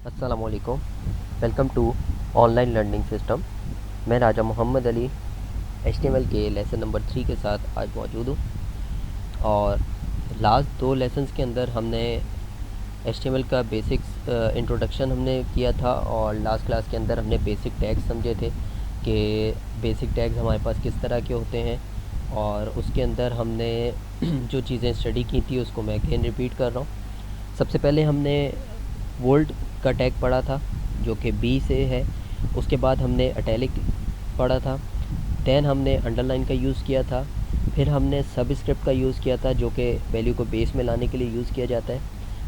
अस्सलामुअलैकुम। Welcome to online learning system. मैं Raja Mohammad Ali HTML के लेसन नंबर 3 के साथ आज मौजूद हूँ। और लास्ट 2 लेसन्स के अंदर हमने HTML का बेसिक्स इंट्रोडक्शन हमने किया था, और लास्ट क्लास के अंदर हमने बेसिक टैग्स समझे थे कि बेसिक टैग्स हमारे पास किस तरह के होते हैं। और उसके अंदर हमने जो चीज़ें स्टडी की थी उसको मैं अगेन रिपीट कर रहा हूँ। सबसे पहले हमने वोल्ट का टैग पढ़ा था जो कि बी से है। उसके बाद हमने अटैलिक पढ़ा था। दैन हमने अंडरलाइन का यूज़ किया था। फिर हमने सबस्क्रिप्ट का यूज़ किया था जो कि वैल्यू को बेस में लाने के लिए यूज़ किया जाता है।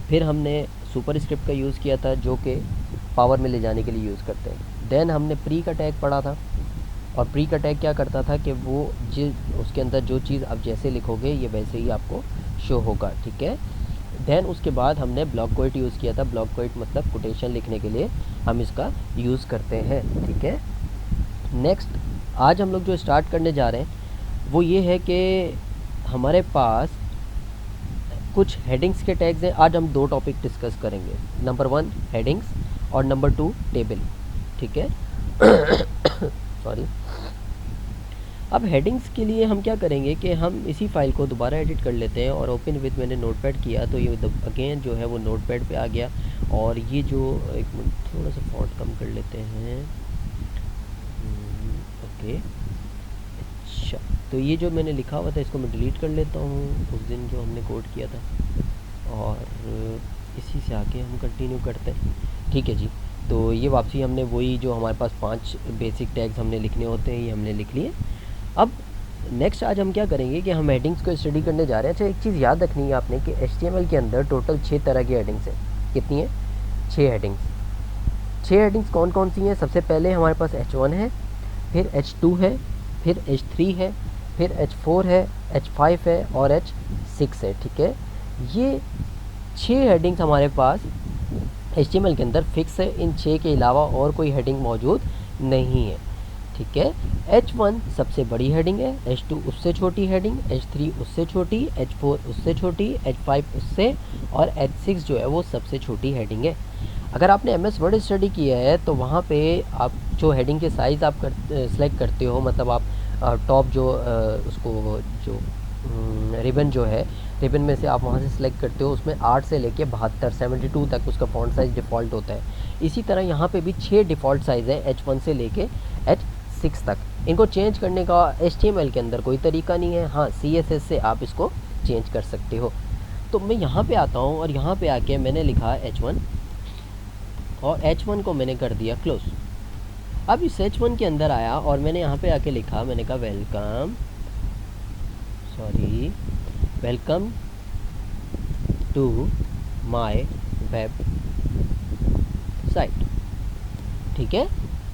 फिर हमने सुपर स्क्रिप्ट का यूज़ किया था जो कि पावर में ले जाने के लिए यूज़ करते हैं। दैन हमने प्री का टैग पढ़ा था, और प्री का टैग क्या करता था कि वो उसके अंदर जो चीज़ आप जैसे लिखोगे ये वैसे ही आपको शो होगा, ठीक है। दैन उसके बाद हमने ब्लॉक कोट यूज़ किया था। ब्लॉक कोट मतलब कोटेशन लिखने के लिए हम इसका यूज़ करते हैं, ठीक है। नेक्स्ट आज हम लोग जो स्टार्ट करने जा रहे हैं वो ये है कि हमारे पास कुछ हेडिंग्स के टैग्स हैं। आज हम 2 टॉपिक डिस्कस करेंगे, नंबर 1 हेडिंग्स और नंबर 2 टेबल, ठीक है। सॉरी। अब हेडिंग्स के लिए हम क्या करेंगे कि हम इसी फाइल को दोबारा एडिट कर लेते हैं, और ओपन विद मैंने नोटपैड किया तो ये अगेन जो है वो नोटपैड पे आ गया। और ये जो एक मिनट थोड़ा सा फॉन्ट कम कर लेते हैं। ओके, अच्छा। तो ये जो मैंने लिखा हुआ था इसको मैं डिलीट कर लेता हूँ, उस दिन जो हमने कोड किया था, और इसी से आके हम कंटिन्यू करते हैं, ठीक है जी। तो ये वापसी हमने वही जो हमारे पास 5 बेसिक टैग्स हमने लिखने होते हैं ये हमने लिख लिए। अब नेक्स्ट आज हम क्या करेंगे कि हम हेडिंग्स को स्टडी करने जा रहे हैं। अच्छा, एक चीज़ याद रखनी है आपने कि HTML के अंदर टोटल 6 तरह की हेडिंग्स हैं। कितनी है? 6 हेडिंग्स। 6 हेडिंग्स कौन कौन सी हैं? सबसे पहले हमारे पास H1 है, फिर H2 है, फिर H3 है, फिर H4 है, H5 है और H6 है, ठीक है। ये 6 हेडिंग्स हमारे पास HTML के अंदर फिक्स है। इन 6 के अलावा और कोई हेडिंग मौजूद नहीं है, ठीक है। H1 सबसे बड़ी हेडिंग है, H2 उससे छोटी हेडिंग, H3 उससे छोटी, H4 उससे छोटी, H5 उससे, और H6 जो है वो सबसे छोटी हेडिंग है। अगर आपने MS वर्ड स्टडी किया है तो वहाँ पे आप जो हेडिंग के साइज़ आप सेलेक्ट करते हो, मतलब आप टॉप जो उसको जो रिबन जो है, रिबन में से आप वहाँ से सिलेक्ट करते हो, उसमें 8 से लेके 72 72 तक उसका फ़ॉन्ट साइज़ डिफ़ॉल्ट होता है। इसी तरह यहाँ पे भी 6 डिफ़ॉल्ट साइज़ है H1 से लेके H6 तक। इनको चेंज करने का HTML के अंदर कोई तरीका नहीं है। हाँ, CSS से आप इसको चेंज कर सकते हो। तो मैं यहाँ पे आता हूँ और यहाँ पे आके मैंने लिखा H1, और H1 को मैंने कर दिया क्लोज। अब इस H1 के अंदर आया और मैंने यहाँ पे आके लिखा, मैंने कहा welcome to my web site, ठीक है।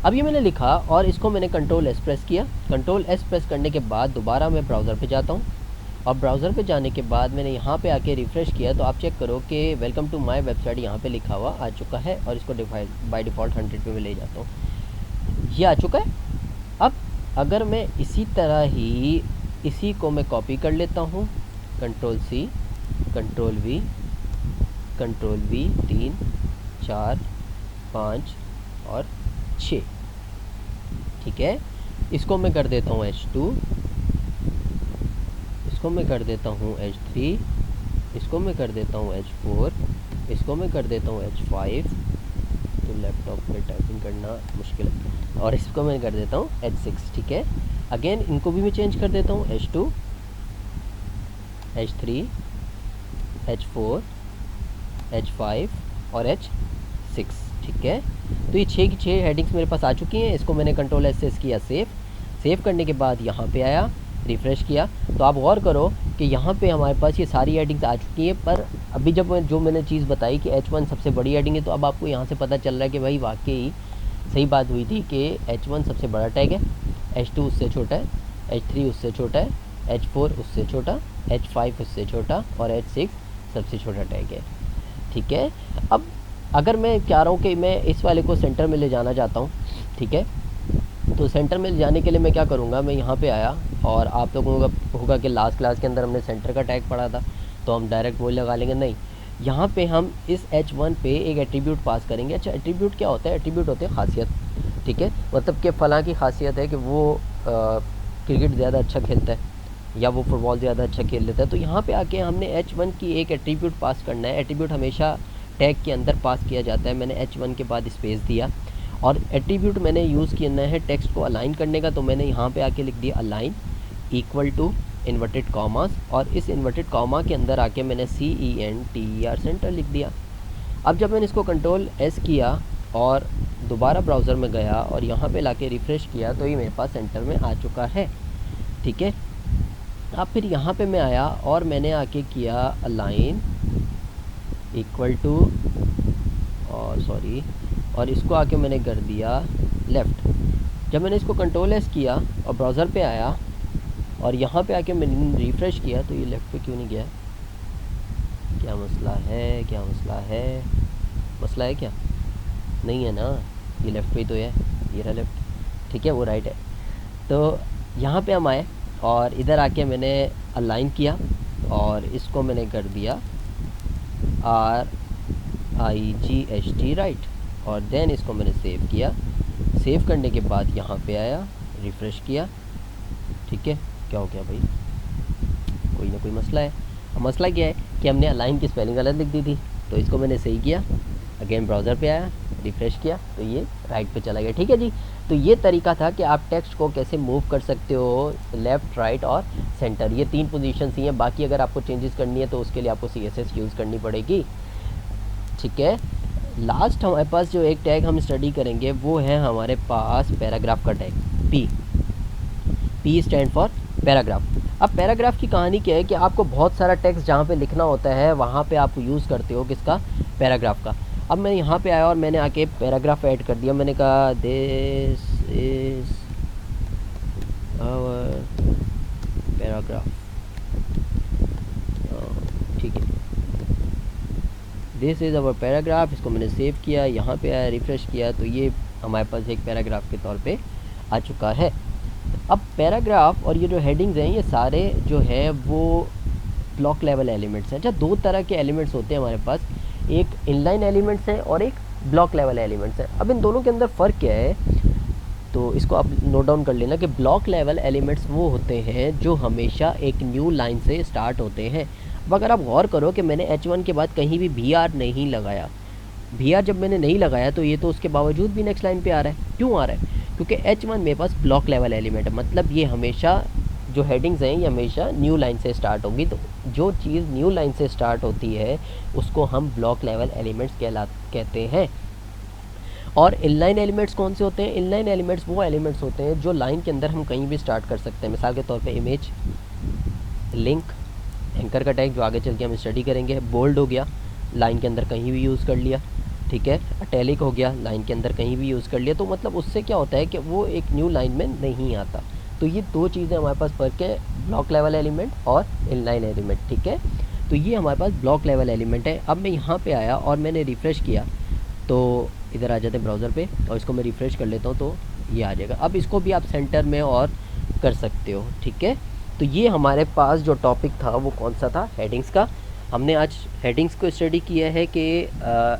अब ये मैंने लिखा और इसको मैंने कंट्रोल S प्रेस किया। कंट्रोल S प्रेस करने के बाद दोबारा मैं ब्राउज़र पे जाता हूँ, और ब्राउज़र पे जाने के बाद मैंने यहाँ पे आके रिफ़्रेश किया तो आप चेक करो कि वेलकम टू माय वेबसाइट यहाँ पे लिखा हुआ आ चुका है, और इसको बाय डिफ़ॉल्ट 100 पे मैं ले जाता हूँ। ये आ चुका है। अब अगर मैं इसी तरह ही इसी को मैं कॉपी कर लेता हूँ, control C, control V, control V, 3 4 5 और 6, ठीक है। इसको मैं कर देता हूँ H2, इसको मैं कर देता हूँ H3, इसको मैं कर देता हूँ H4, इसको मैं कर देता हूँ H5, तो लैपटॉप पे टाइपिंग करना मुश्किल है, और इसको मैं कर देता हूँ H6, ठीक है। अगेन इनको भी मैं चेंज कर देता हूँ H2, H3, H4, H5 और H6, ठीक है। तो ये 6 की 6 हेडिंग्स मेरे पास आ चुकी हैं। इसको मैंने कंट्रोल S से किया सेव करने के बाद यहाँ पे आया, रिफ़्रेश किया, तो आप गौर करो कि यहाँ पे हमारे पास ये सारी हेडिंग्स आ चुकी हैं। पर अभी जब जो मैंने चीज़ बताई कि H1 सबसे बड़ी हेडिंग है, तो अब आपको यहाँ से पता चल रहा है कि भाई वाकई सही बात हुई थी कि H1 सबसे बड़ा टैग है, H2 उससे छोटा है, H3 उससे छोटा है, H4 उससे छोटा, H5 उससे छोटा और H6 सबसे छोटा टैग है, ठीक है। अब अगर मैं चाह रहा हूँ कि मैं इस वाले को सेंटर में ले जाना चाहता हूँ, ठीक है, तो सेंटर में ले जाने के लिए मैं क्या करूँगा, मैं यहाँ पे आया, और आप लोगों का होगा कि लास्ट क्लास के अंदर हमने सेंटर का टैग पढ़ा था, तो हम डायरेक्ट वही लगा लेंगे। नहीं, यहाँ पे हम इस h1 पे एक एट्रीब्यूट पास करेंगे। अच्छा, एट्रीब्यूट क्या होता है? एट्रीब्यूट होते हैं खासियत, ठीक है, मतलब कि फ़लाँ की खासियत है कि वो क्रिकेट ज़्यादा अच्छा खेलता है या वो फुटबॉल ज़्यादा अच्छा खेल लेता है। तो यहाँ पे आके हमने h1 की एक एट्रीब्यूट पास करना है। एट्रीब्यूट हमेशा टैग के अंदर पास किया जाता है। मैंने h1 के बाद स्पेस दिया और एट्रीब्यूट मैंने यूज़ करना है टेक्स्ट को अलाइन करने का, तो मैंने यहाँ पे आके लिख दिया align equal to inverted commas, और इस इन्वर्टेड कॉमा के अंदर आके मैंने CENTER सेंटर लिख दिया। अब जब मैंने इसको कंट्रोल S किया और दोबारा ब्राउज़र में गया और यहाँ पे लाके रिफ़्रेश किया तो ये मेरे पास सेंटर में आ चुका है, ठीक है। अब फिर यहाँ पे मैं आया और मैंने आके किया अलाइन इक्वल टू और इसको आके मैंने कर दिया लेफ़्ट। जब मैंने इसको कंट्रोल S किया और ब्राउज़र पे आया और यहाँ पे आके मैंने रिफ़्रेश किया तो ये लेफ़्ट पे क्यों नहीं गया? क्या मसला है? मसला है क्या? नहीं है ना, ये लेफ़्ट पे ही तो है, ये रहा लेफ़्ट, ठीक है, वो राइट है। तो यहाँ पे हम आए और इधर आके मैंने अलाइन किया और इसको मैंने कर दिया RIGHT राइट, और देन इसको मैंने सेव किया। सेव करने के बाद यहाँ पे आया, रिफ़्रेश किया, ठीक है। क्या हो गया भाई? कोई ना कोई मसला है। अब मसला क्या है कि हमने अलाइन की स्पेलिंग गलत लिख दी थी, तो इसको मैंने सही किया। अगेन ब्राउज़र पे आया, रिफ़्रेश किया तो ये राइट पे चला गया, ठीक है जी। तो ये तरीका था कि आप टेक्स्ट को कैसे मूव कर सकते हो, लेफ़्ट, राइट और सेंटर, ये 3 पोजीशंस ही हैं। बाकी अगर आपको चेंजेस करनी है तो उसके लिए आपको CSS यूज़ करनी पड़ेगी, ठीक है। लास्ट हमारे पास जो एक टैग हम स्टडी करेंगे वो है हमारे पास पैराग्राफ का tag, P stand for paragraph. अब पैराग्राफ की कहानी क्या है कि आपको बहुत सारा टेक्स्ट जहाँ पे लिखना होता है वहाँ पे आप यूज़ करते हो किसका? पैराग्राफ का। अब मैं यहाँ पे आया और मैंने आके पैराग्राफ ऐड कर दिया। मैंने कहा दिस इज़ आवर पैराग्राफ, ठीक है, दिस इज़ आवर पैराग्राफ। इसको मैंने सेव किया, यहाँ पे आया, रिफ़्रेश किया तो ये हमारे पास एक पैराग्राफ के तौर पे आ चुका है। अब पैराग्राफ और ये जो हेडिंग्स हैं ये सारे जो है वो ब्लॉक लेवल एलिमेंट्स हैं। अच्छा, 2 तरह के एलिमेंट्स होते हैं हमारे पास, एक इनलाइन एलिमेंट्स हैं और एक ब्लॉक लेवल एलिमेंट्स हैं। अब इन दोनों के अंदर फ़र्क क्या है तो इसको आप नोट डाउन कर लेना कि ब्लॉक लेवल एलिमेंट्स वो होते हैं जो हमेशा एक न्यू लाइन से स्टार्ट होते हैं। अब अगर आप गौर करो कि मैंने h1 के बाद कहीं भी BR नहीं लगाया, BR जब मैंने नहीं लगाया तो ये तो उसके बावजूद भी नेक्स्ट लाइन पे आ रहा है। क्यों आ रहा है? क्योंकि h1 मेरे पास ब्लॉक लेवल एलिमेंट है, मतलब ये हमेशा जो हेडिंग्स हैं ये हमेशा न्यू लाइन से स्टार्ट होंगी। तो जो चीज़ न्यू लाइन से स्टार्ट होती है उसको हम ब्लॉक लेवल एलिमेंट्स कहते हैं। और इनलाइन एलिमेंट्स कौन से होते हैं? इनलाइन एलिमेंट्स वो एलिमेंट्स होते हैं जो लाइन के अंदर हम कहीं भी स्टार्ट कर सकते हैं। मिसाल के तौर पे इमेज, लिंक, एंकर का टैग जो आगे चल के हम स्टडी करेंगे, बोल्ड हो गया, लाइन के अंदर कहीं भी यूज़ कर लिया, ठीक है, इटैलिक हो गया, लाइन के अंदर कहीं भी यूज़ कर लिया। तो मतलब उससे क्या होता है कि वो एक न्यू लाइन में नहीं आता। तो ये 2 चीज़ें हमारे पास फ़र्क है, ब्लॉक लेवल एलिमेंट और इनलाइन एलिमेंट, ठीक है। तो ये हमारे पास ब्लॉक लेवल एलिमेंट है। अब मैं यहाँ पे आया और मैंने रिफ़्रेश किया तो इधर आ जाते हैं ब्राउज़र पे और इसको मैं रिफ़्रेश कर लेता हूँ तो ये आ जाएगा। अब इसको भी आप सेंटर में और कर सकते हो, ठीक है। तो ये हमारे पास जो टॉपिक था वो कौन सा था? हेडिंग्स का। हमने आज हेडिंग्स को स्टडी किया है कि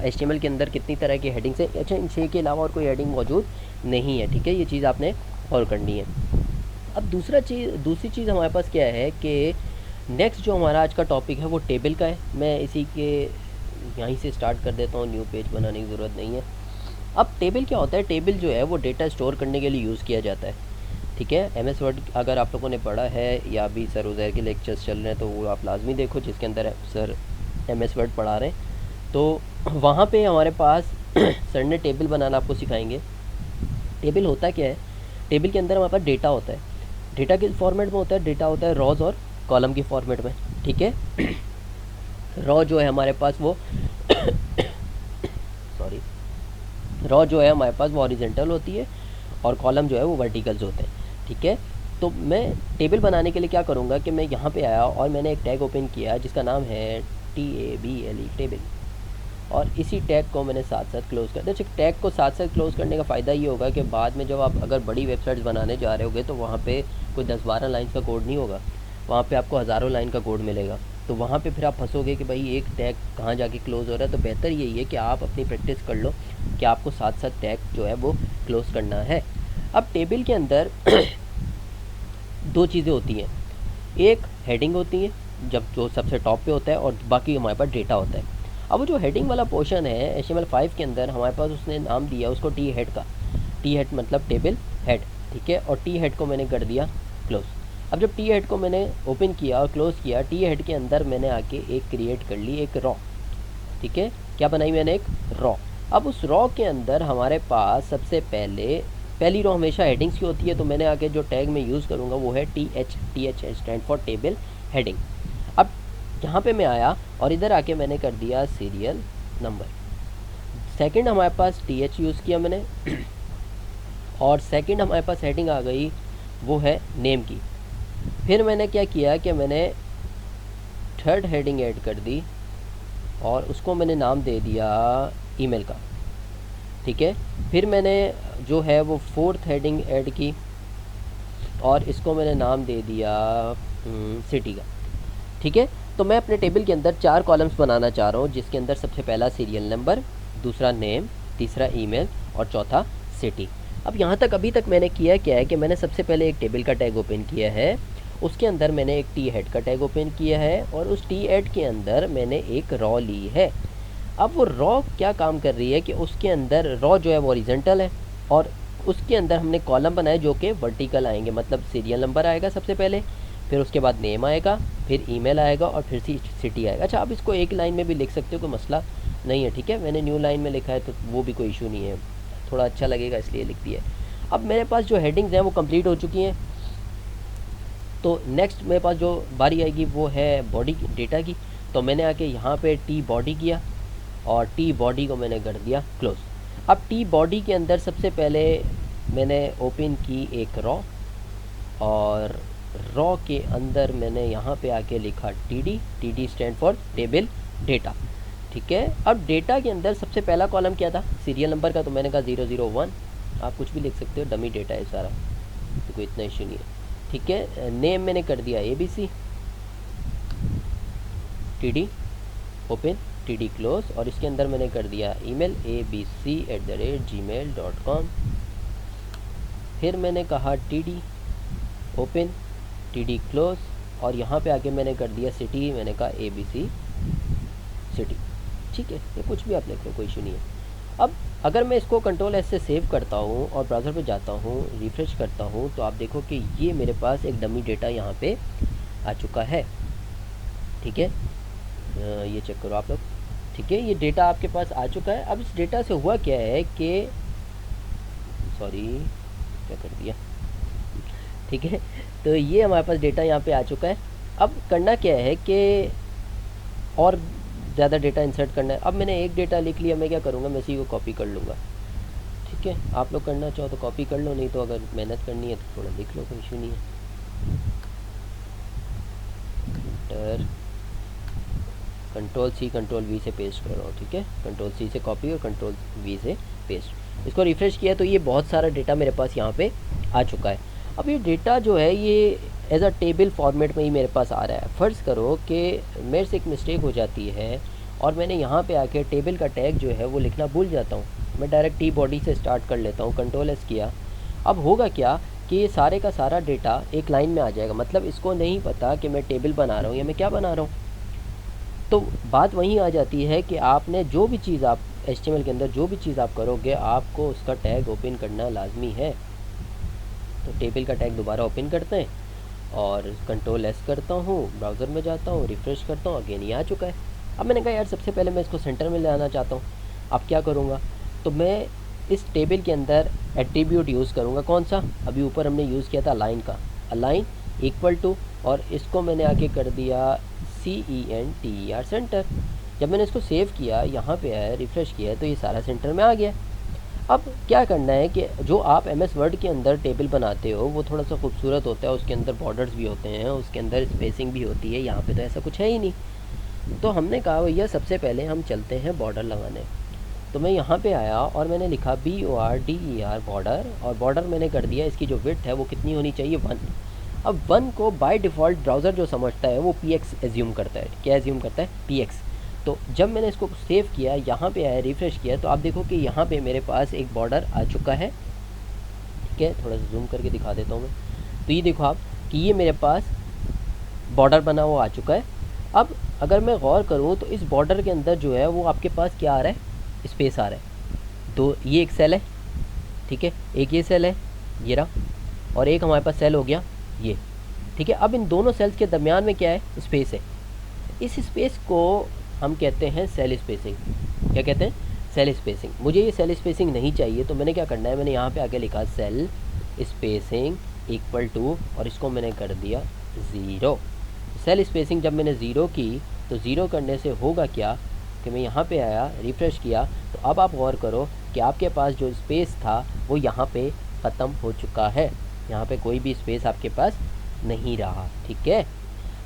HTML के अंदर कितनी तरह की हेडिंग्स हैं। अच्छा, इन 6 के अलावा और कोई हेडिंग मौजूद नहीं है, ठीक है, ये चीज़ आपने और करनी है। अब दूसरी चीज़ हमारे पास क्या है कि नेक्स्ट जो हमारा आज का टॉपिक है वो टेबल का है। मैं इसी के यहीं से स्टार्ट कर देता हूँ, न्यू पेज बनाने की ज़रूरत नहीं है। अब टेबल क्या होता है? टेबल जो है वो डेटा स्टोर करने के लिए यूज़ किया जाता है, ठीक है। MS वर्ड अगर आप लोगों ने पढ़ा है या अभी सर उज़ैर के लेक्चर्स चल रहे हैं तो वो आप लाजमी देखो जिसके अंदर सर MS वर्ड पढ़ा रहे हैं। तो वहाँ पे हमारे पास सर ने टेबल बनाना आपको सिखाएंगे। टेबल होता क्या है? टेबल के अंदर हमारे पास डेटा होता है। डेटा किस फॉर्मेट में होता है? डेटा होता है रॉज और कॉलम की फॉर्मेट में, ठीक है। रॉ जो है हमारे पास वो रॉ जो है हमारे पास वो हॉरिजॉन्टल होती है और कॉलम जो है वो वर्टिकल्स होते हैं, ठीक है। तो मैं टेबल बनाने के लिए क्या करूँगा कि मैं यहाँ पे आया और मैंने एक टैग ओपन किया जिसका नाम है TABLE टेबल, और इसी टैग को मैंने साथ साथ क्लोज़ कर दिया। अच्छा, टैग को साथ साथ क्लोज़ करने का फ़ायदा ये होगा कि बाद में जब आप अगर बड़ी वेबसाइट्स बनाने जा रहे होगे तो वहाँ पे कोई 10-12 लाइन का कोड नहीं होगा, वहाँ पे आपको हज़ारों लाइन का कोड मिलेगा, तो वहाँ पे फिर आप फंसोगे कि भाई एक टैग कहाँ जाके क्लोज़ हो रहा है। तो बेहतर यही है कि आप अपनी प्रैक्टिस कर लो कि आपको साथ साथ टैग जो है वो क्लोज़ करना है। अब टेबल के अंदर दो चीज़ें होती हैं, एक हेडिंग होती है जब जो सबसे टॉप पे होता है, और बाकी हमारे पास डेटा होता है। अब वो जो हेडिंग वाला पोर्शन है HTML5 के अंदर हमारे पास उसने नाम दिया उसको टी हेड का। टी हेड मतलब टेबल हेड, ठीक है। और टी हेड को मैंने कर दिया क्लोज। अब जब टी हेड को मैंने ओपन किया और क्लोज़ किया, टी हेड के अंदर मैंने आके एक क्रिएट कर ली, एक रॉ, ठीक है। क्या बनाई मैंने? एक रॉ। अब उस रॉ के अंदर हमारे पास सबसे पहली रॉ हमेशा हेडिंग्स की होती है, तो मैंने आके जो टैग मैं यूज़ करूँगा वो है T H stand for table heading. अब यहाँ पे मैं आया और इधर आके मैंने कर दिया सीरियल नंबर। सेकंड हमारे पास टी एच यूज़ किया मैंने और सेकंड हमारे पास हेडिंग आ गई वो है नेम की। फिर मैंने क्या किया कि मैंने थर्ड हेडिंग ऐड कर दी और उसको मैंने नाम दे दिया ईमेल का, ठीक है। फिर मैंने जो है वो फोर्थ हेडिंग ऐड की और इसको मैंने नाम दे दिया सिटी का, ठीक है। तो मैं अपने टेबल के अंदर 4 कॉलम्स बनाना चाह रहा हूँ, जिसके अंदर सबसे पहला सीरियल नंबर, दूसरा नेम, तीसरा ईमेल और चौथा सिटी। अब यहाँ तक अभी तक मैंने किया क्या है कि मैंने सबसे पहले एक टेबल का टैग ओपन किया है, उसके अंदर मैंने एक टी हेड का टैग ओपन किया है और उस टी हेड के अंदर मैंने एक रॉ ली है। अब वो रॉ क्या काम कर रही है कि उसके अंदर रॉ जो है वो हॉरिजॉन्टल है और उसके अंदर हमने कॉलम बनाए जो कि वर्टिकल आएंगे, मतलब सीरियल नंबर आएगा सबसे पहले, फिर उसके बाद नेम आएगा, फिर ईमेल आएगा और फिर सिटी आएगा। अच्छा, आप इसको एक लाइन में भी लिख सकते हो, कोई मसला नहीं है, ठीक है। मैंने न्यू लाइन में लिखा है तो वो भी कोई इशू नहीं है, थोड़ा अच्छा लगेगा इसलिए लिख दिया है। अब मेरे पास जो हेडिंग्स हैं वो कंप्लीट हो चुकी हैं, तो नेक्स्ट मेरे पास जो बारी आएगी वो है बॉडी डेटा की। तो मैंने आके यहाँ पे टी बॉडी किया और टी बॉडी को मैंने कर दिया क्लोज। अब टी बॉडी के अंदर सबसे पहले मैंने ओपन की एक रॉ और रॉ के अंदर मैंने यहाँ पे आके लिखा T stand for table data, ठीक है। अब डेटा के अंदर सबसे पहला कॉलम क्या था? सीरियल नंबर का, तो मैंने कहा 001। आप कुछ भी लिख सकते हो, डमी डेटा है सारा, तो कोई इतना इशू नहीं है, ठीक है। नेम मैंने कर दिया ABC, TD open, TD close और इसके अंदर मैंने कर दिया ईमेल abc@gmail.com। फिर मैंने कहा TD ओपन, TD क्लोज और यहाँ पे आके मैंने कर दिया सिटी, मैंने कहा ABC सिटी, ठीक है। ये कुछ भी आप लिख लो, कोई इशू नहीं है। अब अगर मैं इसको कंट्रोल एस से सेव करता हूँ और ब्राउज़र पे जाता हूँ, रिफ्रेश करता हूँ, तो आप देखो कि ये मेरे पास एक डमी डेटा यहाँ पे आ चुका है, ठीक है। ये चेक करो आप लोग, ठीक है। ये डेटा आपके पास आ चुका है। अब इस डेटा से हुआ क्या है कि सॉरी क्या कर दिया, ठीक है। तो ये हमारे पास डेटा यहाँ पे आ चुका है। अब करना क्या है कि और ज़्यादा डेटा इंसर्ट करना है। अब मैंने एक डेटा लिख लिया, मैं क्या करूँगा, मैं इसी को कॉपी कर लूँगा, ठीक है। आप लोग करना चाहो तो कॉपी कर लो, नहीं तो अगर मेहनत करनी है तो थोड़ा लिख लो, कोई इशू नहीं है। Ctrl+C Ctrl+V से पेस्ट कर रहा हूँ, ठीक है। Ctrl+C से कॉपी और Ctrl+V से पेस्ट। इसको रिफ़्रेश किया तो ये बहुत सारा डेटा मेरे पास यहाँ पे आ चुका है। अब ये डेटा जो है ये एज अ टेबल फॉर्मेट में ही मेरे पास आ रहा है। फ़र्ज़ करो कि मेरे से एक मिस्टेक हो जाती है और मैंने यहाँ पे आके टेबल का टैग जो है वो लिखना भूल जाता हूँ, मैं डायरेक्ट टी बॉडी से स्टार्ट कर लेता हूँ, Ctrl+S किया। अब होगा क्या कि ये सारे का सारा डेटा एक लाइन में आ जाएगा, मतलब इसको नहीं पता कि मैं टेबल बना रहा हूँ या मैं क्या बना रहा हूँ। तो बात वहीं आ जाती है कि आपने जो भी चीज़ आप HTML के अंदर जो भी चीज़ आप करोगे, आपको उसका टैग ओपन करना लाजमी है। तो टेबल का टैग दोबारा ओपन करते हैं और Ctrl+S करता हूँ, ब्राउज़र में जाता हूँ, रिफ़्रेश करता हूँ, अगेन ये आ चुका है। अब मैंने कहा यार सबसे पहले मैं इसको सेंटर में ले आना चाहता हूँ। अब क्या करूँगा, तो मैं इस टेबल के अंदर एट्रीब्यूट यूज़ करूँगा। कौन सा? अभी ऊपर हमने यूज़ किया था अलाइन का, अलाइन इक्वल टू, और इसको मैंने आके कर दिया CENTER सेंटर। जब मैंने इसको सेव किया, यहाँ पे आया, रिफ़्रेश किया, तो ये सारा सेंटर में आ गया। अब क्या करना है कि जो आप MS वर्ड के अंदर टेबल बनाते हो वो थोड़ा सा खूबसूरत होता है, उसके अंदर बॉर्डर्स भी होते हैं, उसके अंदर स्पेसिंग भी होती है। यहाँ पे तो ऐसा कुछ है ही नहीं। तो हमने कहा भैया सबसे पहले हम चलते हैं बॉर्डर लगाने। तो मैं यहाँ पे आया और मैंने लिखा BORDER बॉर्डर, और बॉर्डर मैंने कर दिया, इसकी जो विड्थ है वो कितनी होनी चाहिए 1। अब 1 को बाय डिफ़ॉल्ट ब्राउज़र जो समझता है वो px एज्यूम करता है। क्या एज्यूम करता है? px। तो जब मैंने इसको सेव किया, यहाँ पे आया, रिफ़्रेश किया, तो आप देखो कि यहाँ पे मेरे पास एक बॉर्डर आ चुका है। ठीक है, थोड़ा सा जूम करके दिखा देता हूँ मैं। तो ये देखो आप कि ये मेरे पास बॉर्डर बना हुआ आ चुका है। अब अगर मैं गौर करूँ तो इस बॉर्डर के अंदर जो है वो आपके पास क्या आ रहा है? स्पेस आ रहा है। तो ये एक सेल है, ठीक है, एक ये सेल है, ये रहा, और एक हमारे पास सेल हो गया ये। ठीक है, अब इन दोनों सेल्स के दरमियान में क्या है? स्पेस है। इस स्पेस को हम कहते हैं सेल स्पेसिंग। क्या कहते हैं? Cell spacing. मुझे ये सेल स्पेसिंग नहीं चाहिए, तो मैंने क्या करना है, मैंने यहाँ पे आके लिखा सेल स्पेसिंग इक्वल टू, और इसको मैंने कर दिया 0। सेल स्पेसिंग जब मैंने 0 की, तो 0 करने से होगा क्या कि मैं यहाँ पे आया, रिफ़्रेश किया, तो अब आप गौर करो कि आपके पास जो स्पेस था वो यहाँ पे ख़त्म हो चुका है। यहाँ पे कोई भी स्पेस आपके पास नहीं रहा। ठीक है,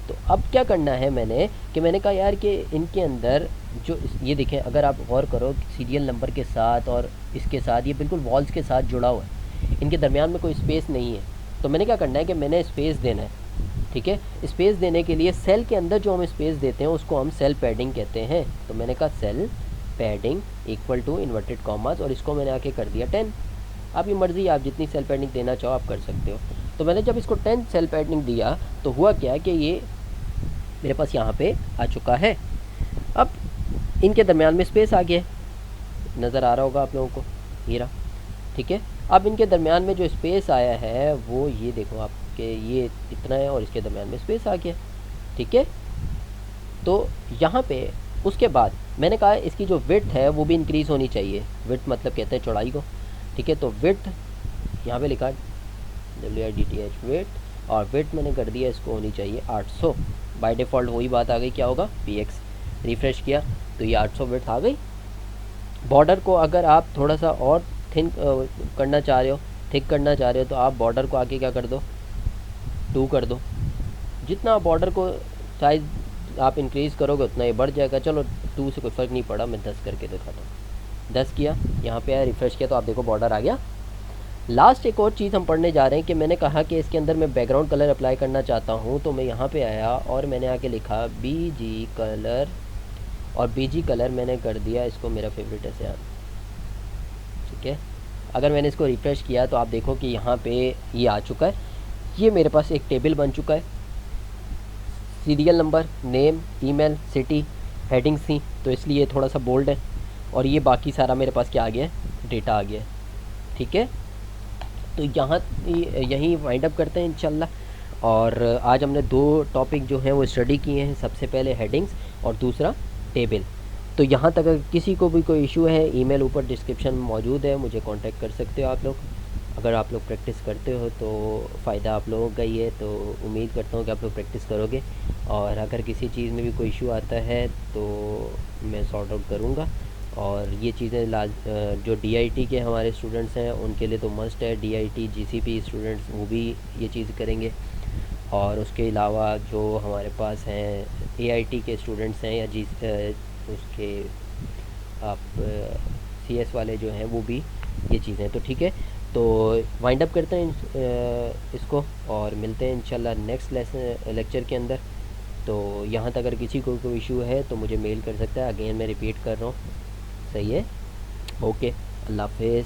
तो अब क्या करना है मैंने कि मैंने कहा यार कि इनके अंदर जो ये देखें, अगर आप गौर करो सीरियल नंबर के साथ और इसके साथ ये बिल्कुल वॉल्स के साथ जुड़ा हुआ है, इनके दरमियान में कोई स्पेस नहीं है। तो मैंने क्या करना है कि मैंने स्पेस देना है। ठीक है, स्पेस देने के लिए सेल के अंदर जो हम स्पेस देते हैं उसको हम सेल पैडिंग कहते हैं। तो मैंने कहा cell padding equal to inverted commas, और इसको मैंने आके कर दिया 10। आपकी मर्ज़ी, आप जितनी सेल पैडिंग देना चाहो आप कर सकते हो। तो मैंने जब इसको 10 सेल पैडिंग दिया तो हुआ क्या कि ये मेरे पास यहाँ पे आ चुका है। अब इनके दरमियान में स्पेस आ गया, नज़र आ रहा होगा आप लोगों को, ये रहा। ठीक है, अब इनके दरमियान में जो स्पेस आया है वो ये देखो आपके, ये इतना है और इसके दरमियान में स्पेस आ गया। ठीक है, तो यहाँ पे उसके बाद मैंने कहा इसकी जो विड्थ है वो भी इंक्रीज़ होनी चाहिए। विड्थ मतलब कहते हैं चौड़ाई को। ठीक है, तो विड्थ यहाँ पे लिखा WIDTH विड्थ, और विड्थ मैंने कर दिया इसको होनी चाहिए 800। बाय डिफ़ॉल्ट वही बात आ गई, क्या होगा? px। रिफ़्रेश किया तो ये 800 विड्थ आ गई। बॉर्डर को अगर आप थोड़ा सा और थिन करना चाह रहे हो, थिक करना चाह रहे हो, तो आप बॉर्डर को आके क्या कर दो? 2 कर दो। जितना बॉर्डर को साइज़ आप इंक्रीज़ करोगे उतना ही बढ़ जाएगा। चलो 2 से कोई फ़र्क नहीं पड़ा, मैं 10 करके दिखाता हूँ। 10 किया, यहाँ पे आया, रिफ़्रेश किया, तो आप देखो बॉर्डर आ गया। लास्ट एक और चीज़ हम पढ़ने जा रहे हैं कि मैंने कहा कि इसके अंदर मैं बैकग्राउंड कलर अप्लाई करना चाहता हूँ। तो मैं यहाँ पे आया और मैंने आके लिखा BG कलर, और BG कलर मैंने कर दिया इसको मेरा फेवरेट है सियान। ठीक है, अगर मैंने इसको रिफ़्रेश किया तो आप देखो कि यहाँ पे ये आ चुका है। ये मेरे पास एक टेबल बन चुका है। Serial number, name, email, city, headings थी तो इसलिए थोड़ा सा बोल्ड है, और ये बाकी सारा मेरे पास क्या आ गया है? डेटा आ गया है। ठीक है, तो यहाँ यहीं वाइंड अप करते हैं इंशाल्लाह। और आज हमने 2 टॉपिक जो हैं वो स्टडी किए हैं, सबसे पहले हेडिंग्स और दूसरा टेबल। तो यहाँ तक अगर किसी को भी कोई इशू है, ईमेल ऊपर डिस्क्रिप्शन में मौजूद है, मुझे कांटेक्ट कर सकते हो आप लोग। अगर आप लोग प्रैक्टिस करते हो तो फ़ायदा आप लोगों का ही है, तो उम्मीद करता हूँ कि आप लोग प्रैक्टिस करोगे। और अगर किसी चीज़ में भी कोई इशू आता है तो मैं सॉर्ट आउट करूँगा। और ये चीज़ें जो DIT के हमारे स्टूडेंट्स हैं उनके लिए तो मस्ट है। DIT GCP स्टूडेंट्स वो भी ये चीज़ करेंगे। और उसके अलावा जो हमारे पास हैं AIT के स्टूडेंट्स हैं, या उसके आप CS वाले जो हैं वो भी ये चीज़ें। तो ठीक है, तो वाइंड अप करते हैं इसको, और मिलते हैं इंशाल्लाह नेक्स्ट लेक्चर के अंदर। तो यहाँ तक अगर किसी को कोई इशू है तो मुझे मेल कर सकता है। अगेन मैं रिपीट कर रहा हूँ, सही है? ओके, अल्लाह हाफ़िज़।